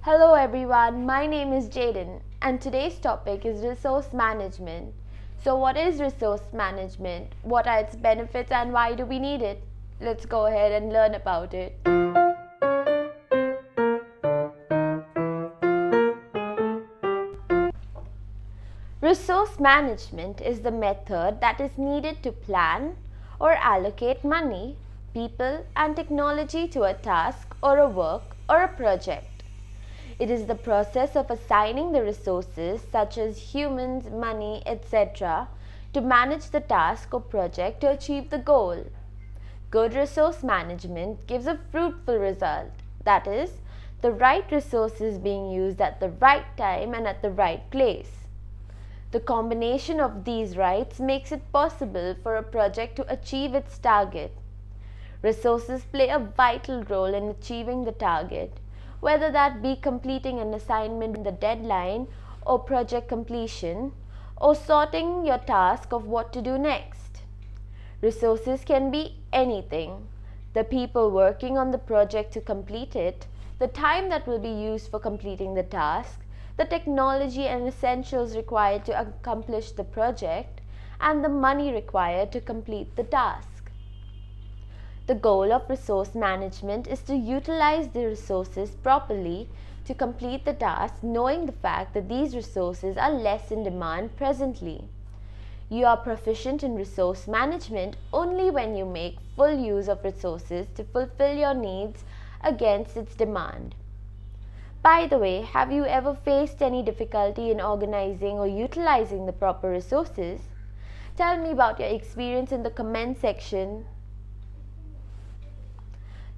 Hello everyone, my name is Jaden and today's topic is resource management. So what is resource management? What are its benefits and why do we need it? Let's go ahead and learn about it. Resource management is the method that is needed to plan or allocate money, people and technology to a task or a work or a project. It is the process of assigning the resources such as humans, money, etc. to manage the task or project to achieve the goal. Good resource management gives a fruitful result, that is, the right resources being used at the right time and at the right place. The combination of these rights makes it possible for a project to achieve its target. Resources play a vital role in achieving the target, whether that be completing an assignment in the deadline or project completion, or sorting your task of what to do next. Resources can be anything: the people working on the project to complete it, the time that will be used for completing the task, the technology and essentials required to accomplish the project, and the money required to complete the task. The goal of resource management is to utilize the resources properly to complete the task, knowing the fact that these resources are less in demand presently. You are proficient in resource management only when you make full use of resources to fulfill your needs against its demand. By the way, have you ever faced any difficulty in organizing or utilizing the proper resources? Tell me about your experience in the comment section.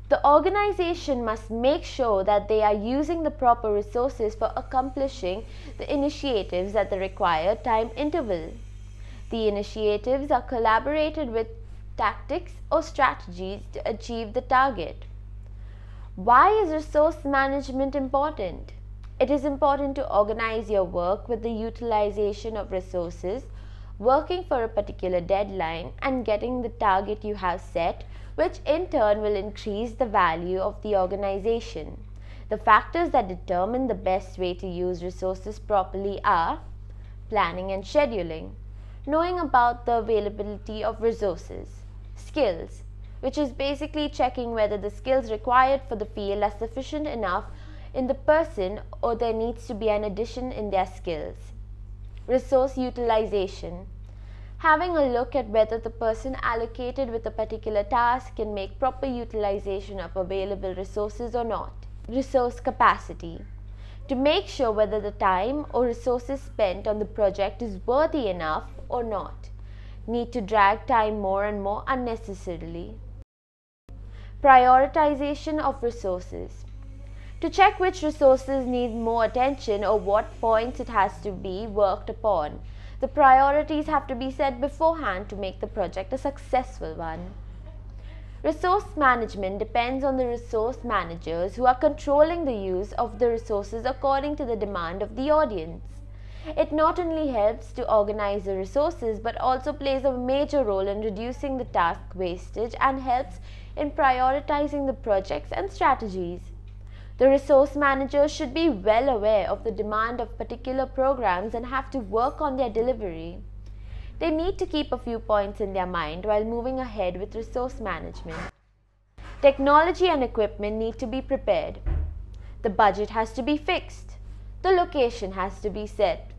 The organization must make sure that they are using the proper resources for accomplishing the initiatives at the required time interval. The initiatives are collaborated with tactics or strategies to achieve the target. Why is resource management important? It is important to organize your work with the utilization of resources, working for a particular deadline, and getting the target you have set, which in turn will increase the value of the organization. The factors that determine the best way to use resources properly are planning and scheduling, knowing about the availability of resources, skills, which is basically checking whether the skills required for the field are sufficient enough in the person or there needs to be an addition in their skills. Resource utilization, having a look at whether the person allocated with a particular task can make proper utilization of available resources or not. Resource capacity, to make sure whether the time or resources spent on the project is worthy enough or not. Need to drag time more and more unnecessarily. Prioritization of resources, to check which resources need more attention or what points it has to be worked upon. The priorities have to be set beforehand to make the project a successful one. Resource management depends on the resource managers who are controlling the use of the resources according to the demand of the audience. It not only helps to organize the resources but also plays a major role in reducing the task wastage and helps in prioritizing the projects and strategies. The resource managers should be well aware of the demand of particular programs and have to work on their delivery. They need to keep a few points in their mind while moving ahead with resource management. Technology and equipment need to be prepared. The budget has to be fixed. The location has to be set.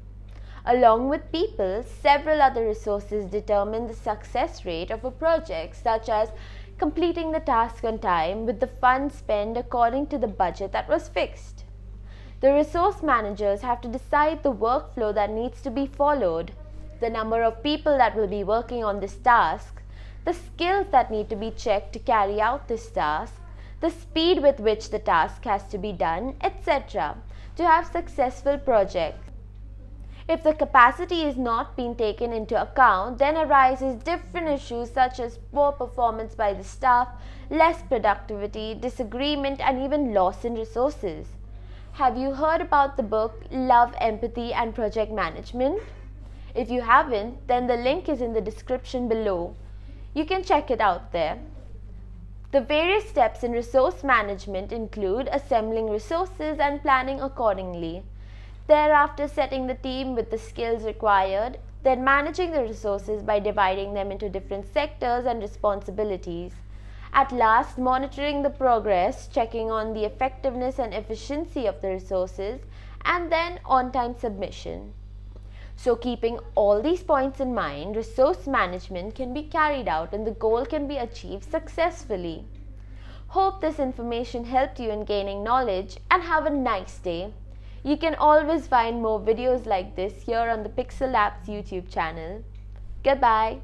Along with people, several other resources determine the success rate of a project, such as completing the task on time with the funds spent according to the budget that was fixed. The resource managers have to decide the workflow that needs to be followed, the number of people that will be working on this task, the skills that need to be checked to carry out this task, the speed with which the task has to be done, etc., to have successful projects. If the capacity is not being taken into account, then arises different issues such as poor performance by the staff, less productivity, disagreement, and even loss in resources. Have you heard about the book Love, Empathy, and Project Management? If you haven't, then the link is in the description below. You can check it out there. The various steps in resource management include assembling resources and planning accordingly. Thereafter, setting the team with the skills required, then managing the resources by dividing them into different sectors and responsibilities. At last, monitoring the progress, checking on the effectiveness and efficiency of the resources, and then on-time submission. So, keeping all these points in mind, resource management can be carried out and the goal can be achieved successfully. Hope this information helped you in gaining knowledge and have a nice day. You can always find more videos like this here on the Pixel Labs YouTube channel. Goodbye.